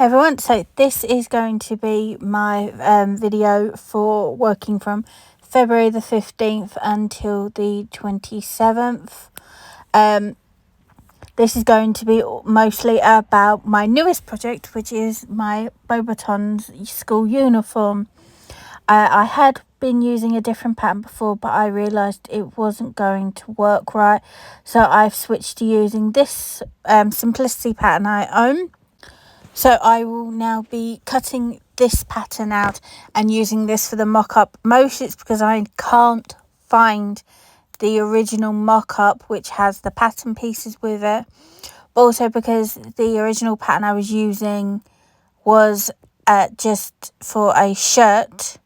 Hey everyone, so this is going to be my video for working from February the 15th until the 27th. This is going to be mostly about my newest project, which is my Beauxbatons school uniform. I had been using a different pattern before, but I realised it wasn't going to work right, so I've switched to using this Simplicity pattern I own. So I will now be cutting this pattern out and using this for the mock-up. Mostly it's because I can't find the original mock-up which has the pattern pieces with it. But also because the original pattern I was using was just for a shirt.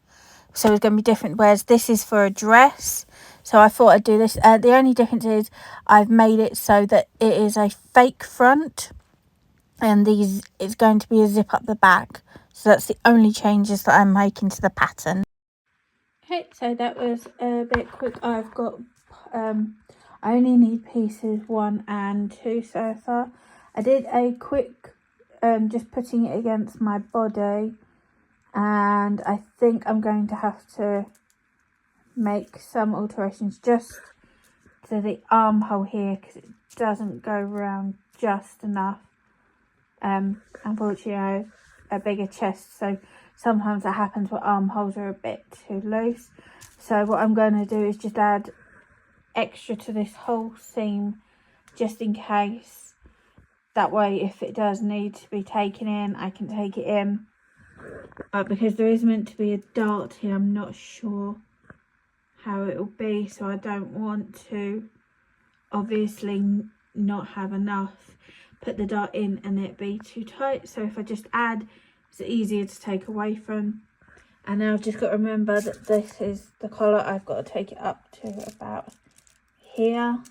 So it's going to be different, whereas this is for a dress. So I thought I'd do this. The only difference is I've made it so that it is a fake front. And it's going to be a zip up the back, so that's the only changes that I'm making to the pattern. Okay, so that was a bit quick. I've got I only need pieces 1 and 2 so far. I did a quick just putting it against my body, and I think I'm going to have to make some alterations just to the armhole here because it doesn't go around just enough. Unfortunately I have a bigger chest, so sometimes that happens where armholes are a bit too loose. So what I'm going to do is just add extra to this whole seam just in case. That way if it does need to be taken in, I can take it in. But because there is meant to be a dart here, I'm not sure how it will be, so I don't want to obviously not have enough, put the dart in and it be too tight. So if I just add, it's easier to take away from. And now I've just got to remember that this is the collar. I've got to take it up to about here,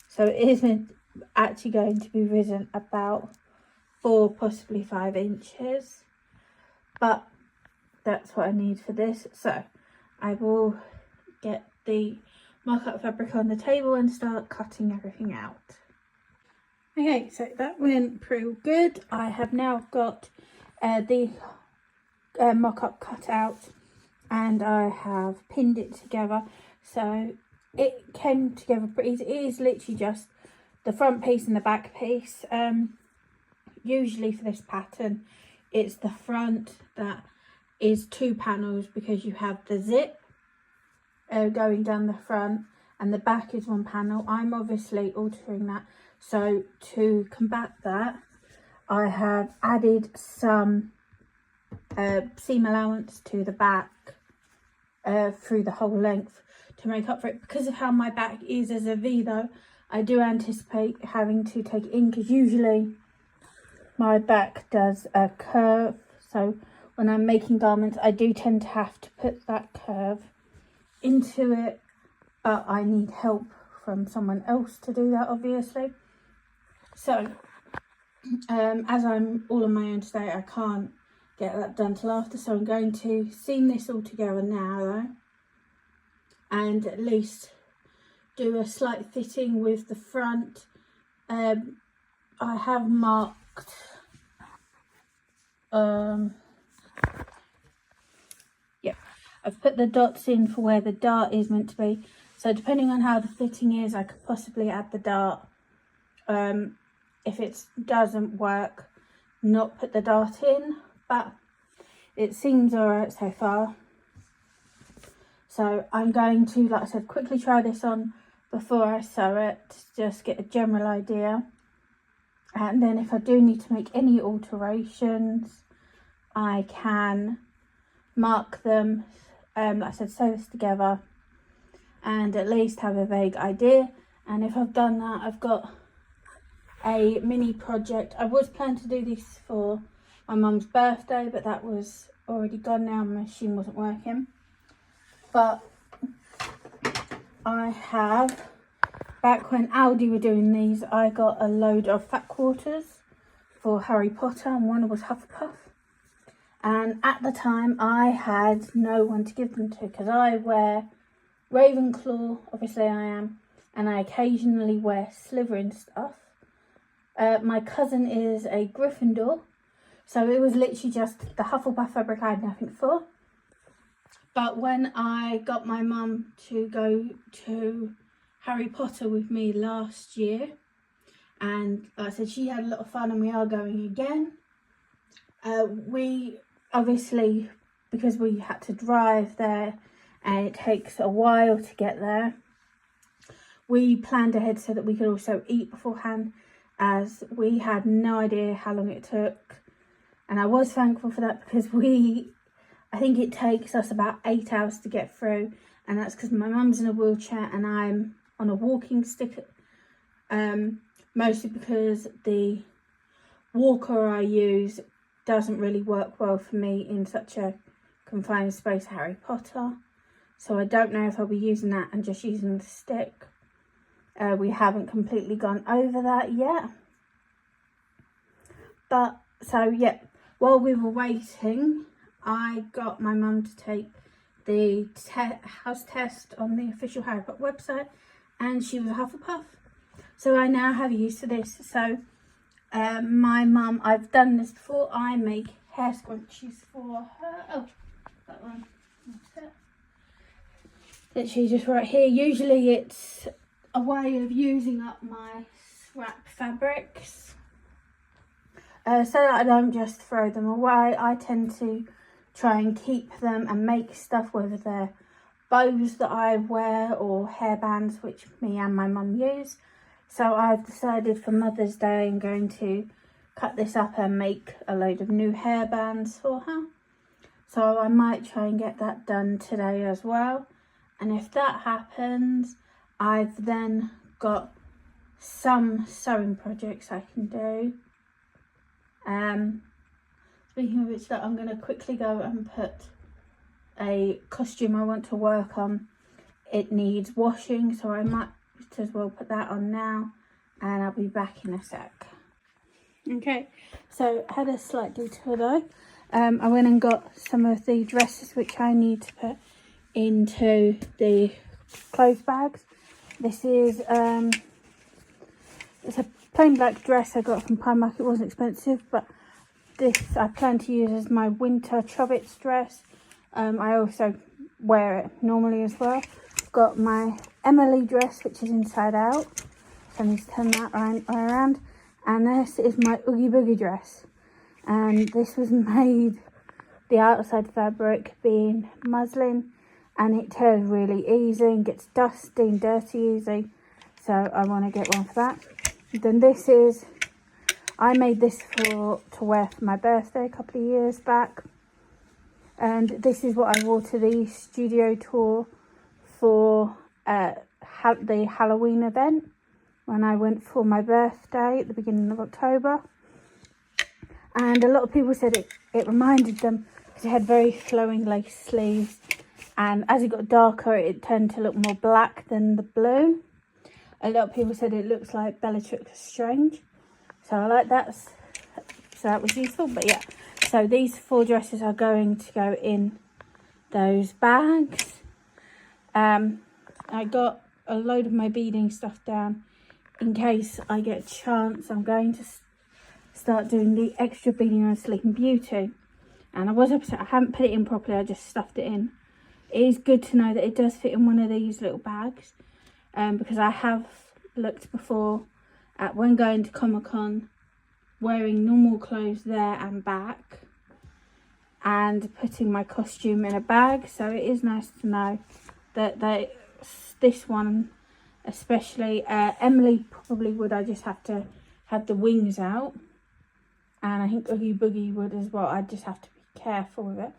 so it isn't actually going to be risen about 4, possibly 5 inches, but that's what I need for this. So I will get the mock-up fabric on the table and start cutting everything out. Okay, so that went pretty good. I have now got the mock-up cut out and I have pinned it together, so it came together pretty easy. It is literally just the front piece and the back piece. Usually for this pattern it's the front that is 2 panels because you have the zip going down the front, and the back is 1 panel. I'm obviously altering that, so to combat that I have added some seam allowance to the back through the whole length to make up for it. Because of how my back is as a V though, I do anticipate having to take it in because usually my back does a curve, so when I'm making garments I do tend to have to put that curve into it, but I need help from someone else to do that obviously. So as I'm all on my own today, I can't get that done till after, so I'm going to seam this all together now though, and at least do a slight fitting with the front. I have marked I've put the dots in for where the dart is meant to be, so depending on how the fitting is I could possibly add the dart. If it doesn't work, not put the dart in, but it seems alright so far. So I'm going to, like I said, quickly try this on before I sew it to just get a general idea, and then if I do need to make any alterations I can mark them, like I said, sew this together and at least have a vague idea. And if I've done that, I've got a mini project. I was planning to do this for my mum's birthday, but that was already gone now, my machine wasn't working. But I have, back when Aldi were doing these, I got a load of fat quarters for Harry Potter and one was Hufflepuff. And at the time I had no one to give them to because I wear Ravenclaw, obviously I am, and I occasionally wear Slytherin stuff. My cousin is a Gryffindor, So it was literally just the Hufflepuff fabric I had nothing for. But when I got my mum to go to Harry Potter with me last year, and like I said, she had a lot of fun and we are going again. We obviously, because we had to drive there and it takes a while to get there, we planned ahead so that we could also eat beforehand, as we had no idea how long it took. And I was thankful for that, because I think it takes us about 8 hours to get through, and that's because my mum's in a wheelchair and I'm on a walking stick, mostly because the walker I use doesn't really work well for me in such a confined space, Harry Potter. So I don't know if I'll be using that and just using the stick. We haven't completely gone over that yet. But, so yeah, while we were waiting, I got my mum to take the house test on the official Harry Potter website, and she was a Hufflepuff. So I now have used to this. So my mum, I've done this before, I make hair scrunchies for her. Oh, that one. Literally just right here. Usually it's a way of using up my scrap fabrics, so that I don't just throw them away. I tend to try and keep them and make stuff, whether they're bows that I wear or hairbands, which me and my mum use. So I've decided for Mother's Day I'm going to cut this up and make a load of new hairbands for her. So I might try and get that done today as well. And if that happens, I've then got some sewing projects I can do. Speaking of which, I'm going to quickly go and put a costume I want to work on. It needs washing, so I might as well put that on now, and I'll be back in a sec. Okay, so I had a slight detour though. I went and got some of the dresses which I need to put into the clothes bags. This is it's a plain black dress I got from Primark. It wasn't expensive, but this I plan to use as my winter Chobits dress. I also wear it normally as well. I've got my Emily dress, which is inside out, so I need to turn that around. And this is my Oogie Boogie dress, and this was made, the outside fabric being muslin, and it tears really easy and gets dusty and dirty easy, so I want to get one for that. Then this is, I made this to wear for my birthday a couple of years back, and this is what I wore to the studio tour for the Halloween event when I went for my birthday at the beginning of October. And a lot of people said it reminded them, because it had very flowing lace sleeves, and as it got darker it turned to look more black than the blue. A lot of people said it looks like Bellatrix Strange, so I like that, so that was useful. But yeah, so these 4 dresses are going to go in those bags. I got a load of my beading stuff down in case I get a chance. I'm going to start doing the extra beading on Sleeping Beauty, and I was upset I haven't put it in properly, I just stuffed it in. It is good to know that it does fit in one of these little bags, because I have looked before at, when going to Comic-Con, wearing normal clothes there and back, and putting my costume in a bag. So it is nice to know that this one especially, Emily probably would, I just have to have the wings out, and I think Oogie Boogie would as well. I just have to be careful with it,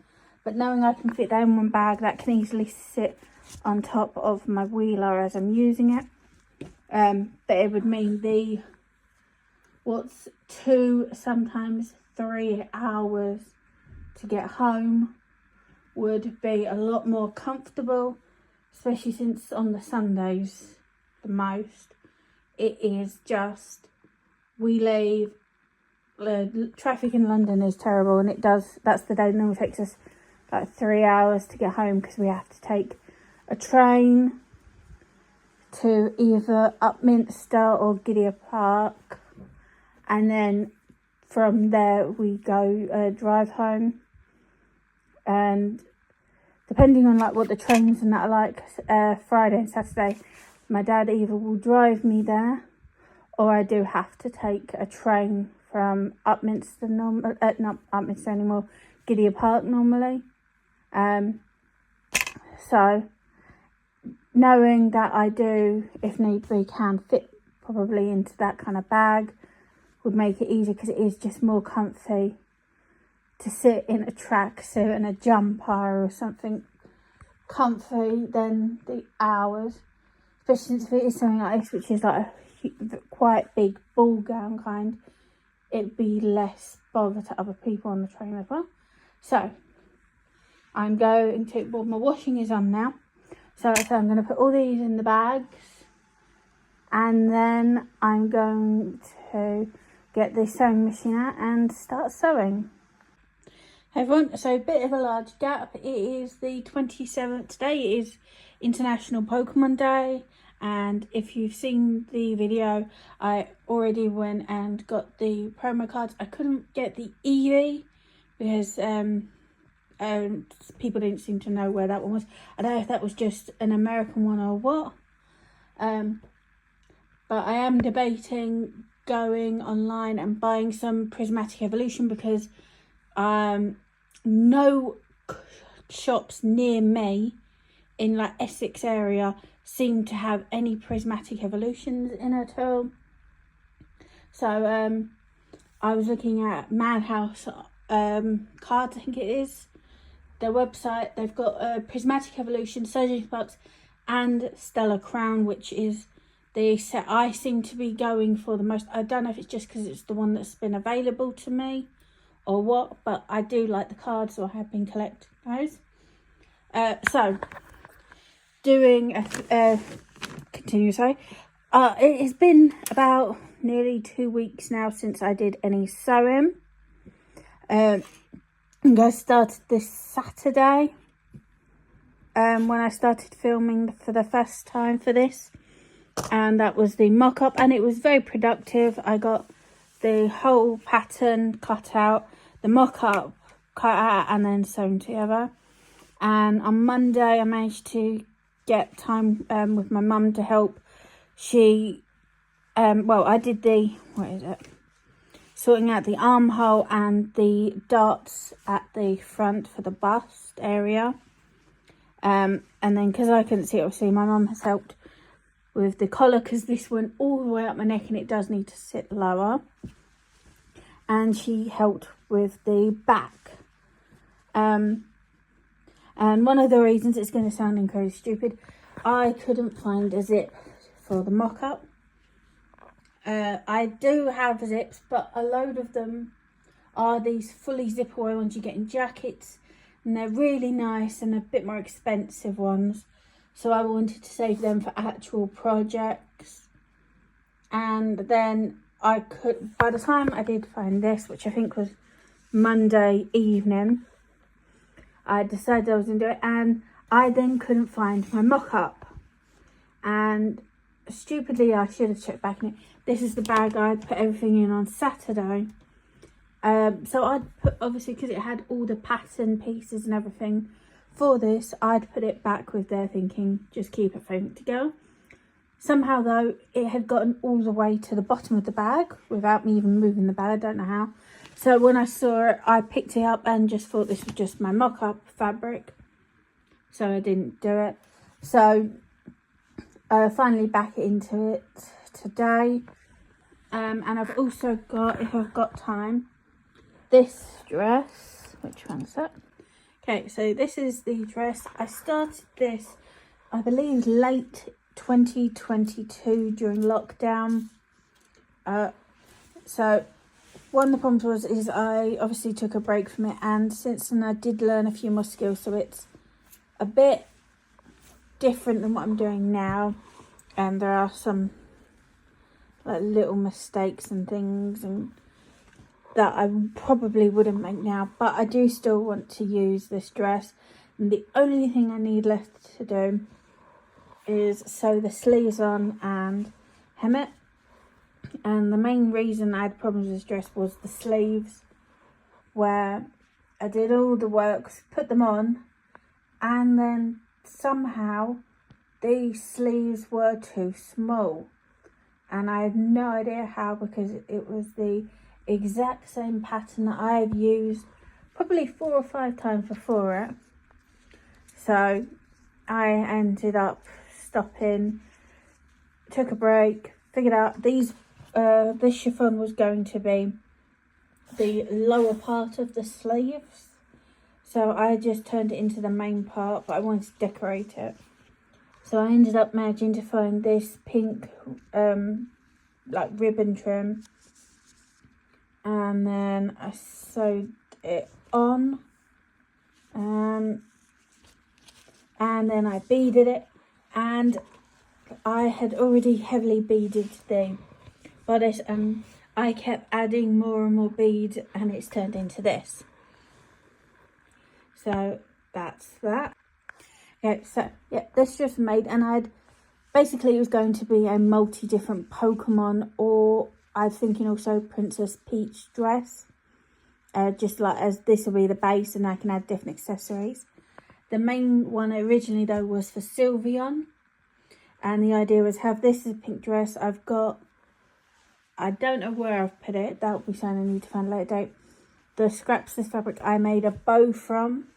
but knowing I can fit that in one bag, that can easily sit on top of my wheeler as I'm using it. But it would mean what's 2, sometimes 3 hours to get home would be a lot more comfortable, especially since on the Sundays the most it is just, we leave, the traffic in London is terrible, and that's the day it normally takes us like 3 hours to get home, because we have to take a train to either Upminster or Gidea Park, and then from there we go drive home, and depending on like what the trains and that are like, Friday and Saturday, my dad either will drive me there, or I do have to take a train from Upminster, not Upminster anymore, Gidea Park normally. So knowing that I do, if need be, can fit probably into that kind of bag would make it easier, because it is just more comfy to sit in a tracksuit and a jumper or something comfy than the hours, especially if it is something like this, which is like a quite big ball gown kind. It'd be less bother to other people on the train as well. So I'm going to, well, my washing is on now, so I'm going to put all these in the bags, and then I'm going to get the sewing machine out and start sewing. Hey everyone, so a bit of a large gap. It is the 27th. Today is International Pokemon Day, and if you've seen the video, I already went and got the promo cards. I couldn't get the Eevee because people didn't seem to know where that one was. I don't know if that was just an American one or what, but I am debating going online and buying some Prismatic Evolution, because no shops near me in like Essex area seem to have any Prismatic Evolutions in at all. So I was looking at Madhouse cards, I think it is, their website. They've got Prismatic Evolution, Surging Sparks and Stellar Crown, which is the set I seem to be going for the most. I don't know if it's just because it's the one that's been available to me or what, but I do like the cards, so I have been collecting those. So doing continue sorry, it has been about nearly 2 weeks now since I did any sewing. I started this Saturday when I started filming for the first time for this, and that was the mock-up, and it was very productive. I got the whole pattern cut out, the mock-up cut out and then sewn together. And on Monday I managed to get time with my mum to help. She I did the, sorting out the armhole and the darts at the front for the bust area, and then because I couldn't see it, obviously my mum has helped with the collar, because this went all the way up my neck and it does need to sit lower, and she helped with the back. And one of the reasons, it's going to sound incredibly stupid, I couldn't find a zip for the mock-up. I do have zips, but a load of them are these fully zip-away ones you get in jackets, and they're really nice and a bit more expensive ones, so I wanted to save them for actual projects. And then I could, by the time I did find this, which I think was Monday evening, I decided I was going to do it, and I then couldn't find my mock-up, and stupidly I should have checked back in it. This is the bag I put everything in on Saturday. So I'd put, obviously because it had all the pattern pieces and everything for this, I'd put it back with there thinking just keep it thing together. Somehow though, it had gotten all the way to the bottom of the bag without me even moving the bag. I don't know how. So when I saw it, I picked it up and just thought this was just my mock-up fabric, so I didn't do it. So finally back into it today, and I've also got, if I've got time, this dress. Which one's that? Okay, so this is the dress. I started this, I believe, late 2022 during lockdown. So one of the problems is I obviously took a break from it, and since then I did learn a few more skills, so it's a bit different than what I'm doing now, and there are some like little mistakes and things and that I probably wouldn't make now, but I do still want to use this dress, and the only thing I need left to do is sew the sleeves on and hem it. And the main reason I had problems with this dress was the sleeves, where I did all the works, put them on, and then somehow these sleeves were too small. And I had no idea how, because it was the exact same pattern that I had used probably 4 or 5 times before it. So I ended up stopping, took a break, figured out this chiffon was going to be the lower part of the sleeves. So I just turned it into the main part, but I wanted to decorate it. So I ended up managing to find this pink like ribbon trim, and then I sewed it on, and then I beaded it, and I had already heavily beaded the bodice, and I kept adding more and more beads, and it's turned into this. So that's that. Okay, so yeah, this just made, and basically it was going to be a different Pokemon, or I'm thinking also Princess Peach dress, just like as this will be the base and I can add different accessories. The main one originally though was for Sylveon, and the idea was have this as a pink dress. I don't know where I've put it, that'll be something I need to find a later date. The scraps of this fabric I made a bow from,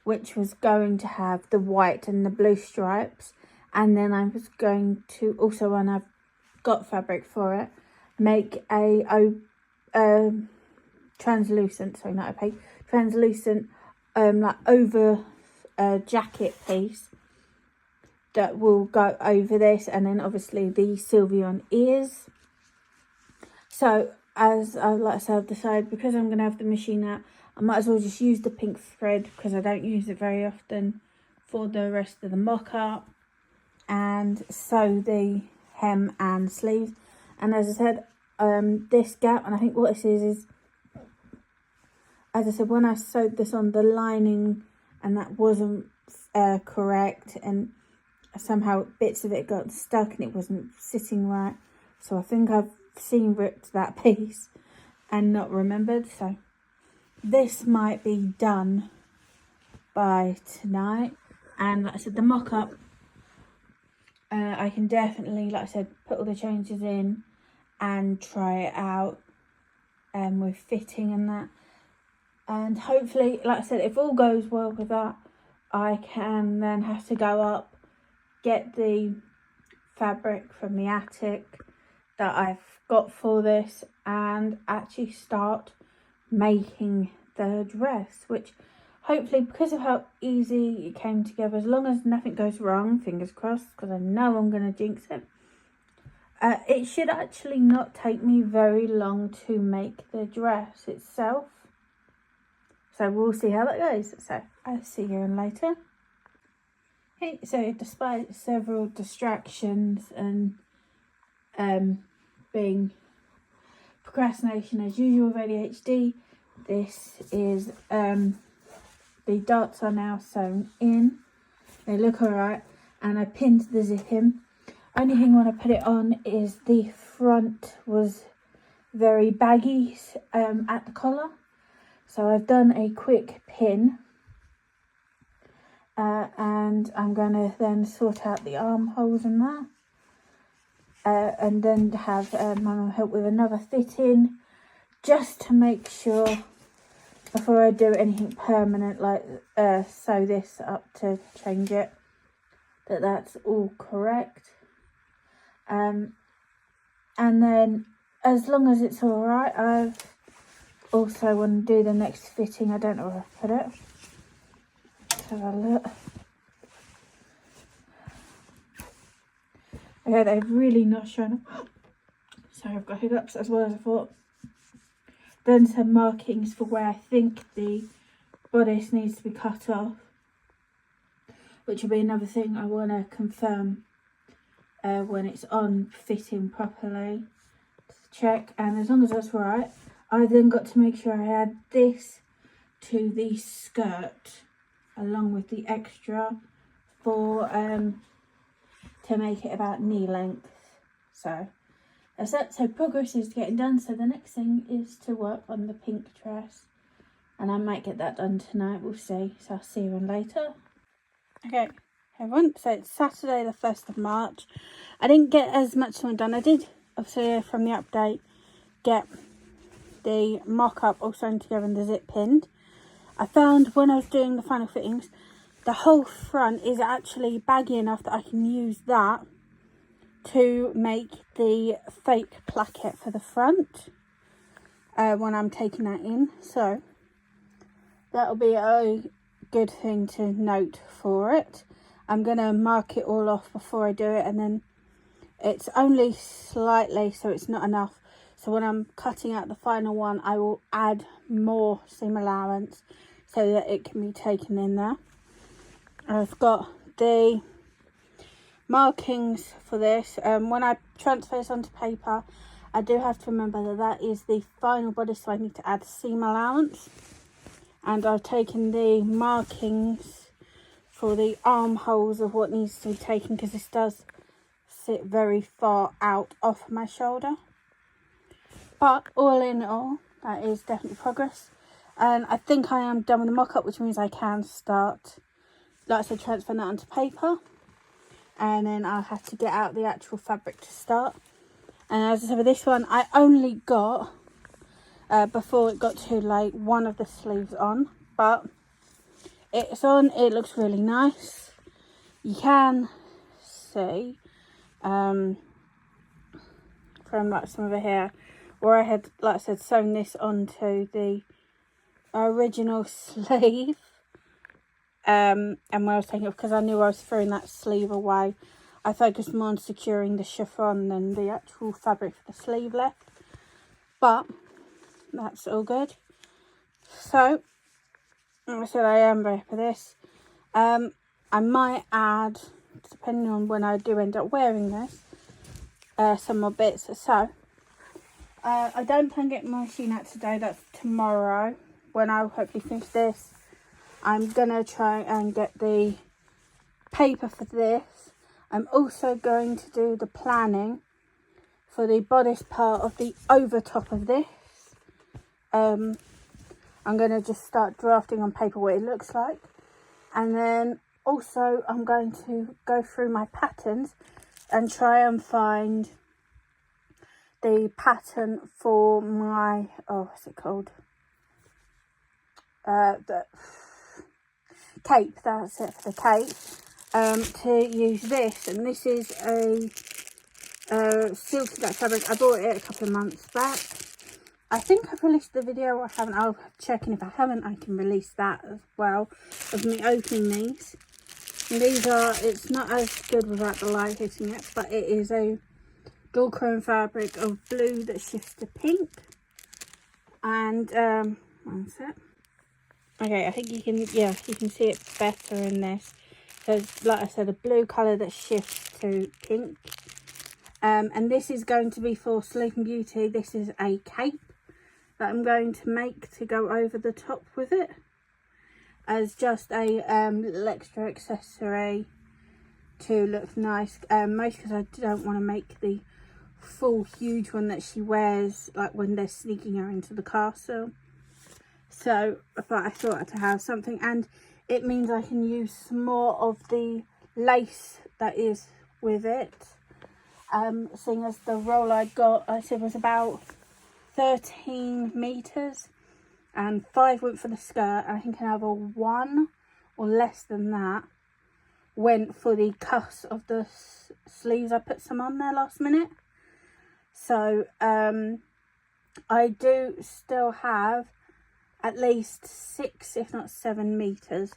which was going to have the white and the blue stripes. And then I was going to also, when I've got fabric for it, make a translucent, sorry, not opaque, translucent, like over jacket piece that will go over this, and then obviously the Sylveon ears. So as like I said, I've decided, because I'm going to have the machine out, I might as well just use the pink thread, because I don't use it very often, for the rest of the mock-up, and sew the hem and sleeves. And as I said, this gap, and I think what this is, as I said, when I sewed this on, the lining, and that wasn't correct, and somehow bits of it got stuck and it wasn't sitting right. So I think I've ripped that piece and not remembered. So this might be done by tonight. And like I said, the mock-up, I can definitely, like I said, put all the changes in and try it out with fitting and that. And hopefully, like I said, if all goes well with that, I can then have to go up, get the fabric from the attic that I've got for this, and actually start making the dress, which hopefully, because of how easy it came together, as long as nothing goes wrong, fingers crossed, because I know I'm going to jinx it, it should actually not take me very long to make the dress itself. So we'll see how that goes. So I'll see you in later. Okay, so despite several distractions and being procrastination as usual with ADHD, this is the darts are now sewn in. They look alright, and I pinned the zip in. Only thing when I put it on is the front was very baggy at the collar, so I've done a quick pin, and I'm going to then sort out the armholes and that, and then have my mum help with another fitting, just to make sure before I do anything permanent, like sew this up to change it, that's all correct. And then as long as it's all right, I've also want to do the next fitting. I don't know where I put it. Let's have a look. Okay, they've really not shown up. Sorry, I've got hiccups as well as I thought. Then some markings for where I think the bodice needs to be cut off, which will be another thing I want to confirm when it's on fitting properly, to check. And as long as that's right, I then got to make sure I add this to the skirt along with the extra for to make it about knee length. So that's it. So progress is getting done. So the next thing is to work on the pink dress, and I might get that done tonight. We'll see. So I'll see you on later. Okay, everyone. So it's Saturday the 1st of March. I didn't get as much done. I did, obviously, from the update, get the mock-up all sewn together and the zip pinned. I found when I was doing the final fittings, the whole front is actually baggy enough that I can use that to make the fake placket for the front when I'm taking that in. So that'll be a good thing to note for it. I'm going to mark it all off before I do it, and then it's only slightly, so it's not enough. So when I'm cutting out the final one, I will add more seam allowance so that it can be taken in there. I've got the markings for this. When I transfer this onto paper, I do have to remember that that is the final body, so I need to add seam allowance. And I've taken the markings for the armholes of what needs to be taken, because this does sit very far out off my shoulder. But all in all, that is definitely progress. And I think I am done with the mock-up, which means I can start, like I said, transferring that onto paper. And then I'll have to get out the actual fabric to start. And as I said, with this one, I only got, before it got too late, one of the sleeves on. But it's on, it looks really nice. You can see, from like some over here, where I had, like I said, sewn this onto the original sleeve. And when I was taking it off, because I knew I was throwing that sleeve away, I focused more on securing the chiffon than the actual fabric for the sleeve left. But that's all good. So, like I said, I am ready for this. I might add, depending on when I do end up wearing this, some more bits. So, I don't plan getting my machine out today. That's tomorrow, when I'll hopefully finish this. I'm going to try and get the paper for this. I'm also going to do the planning for the bodice part of the over top of this. I'm going to just start drafting on paper what it looks like. And then also I'm going to go through my patterns and try and find the pattern for my, what's it called? The cape, that's it, for the cape, to use this. And this is a silky black fabric. I bought it a couple of months back. I think I've released the video, or I haven't. I'll check, and if I haven't, I can release that as well, of me opening these. And these are, it's not as good without the light hitting it, but it is a dual chrome fabric of blue that shifts to pink. And one sec. Okay, I think you can, yeah, you can see it better in this. So it's, like I said, a blue colour that shifts to pink. And this is going to be for Sleeping Beauty. This is a cape that I'm going to make to go over the top with it, as just a little extra accessory to look nice. Mostly because I don't want to make the full huge one that she wears, like when they're sneaking her into the castle. So, but I thought to have something, and it means I can use more of the lace that is with it. Seeing as the roll I got, I said, was about 13 meters, and 5 went for the skirt. I think another 1 or less than that went for the cuffs of the sleeves. I put some on there last minute. So I do still have at least 6, if not 7 meters.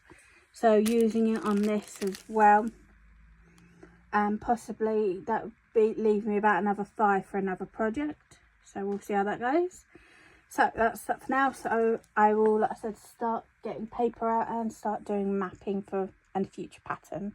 So using it on this as well, and possibly that would leave me about another 5 for another project. So we'll see how that goes. So that's that for now. So I will, like I said, start getting paper out and start doing mapping for a future pattern.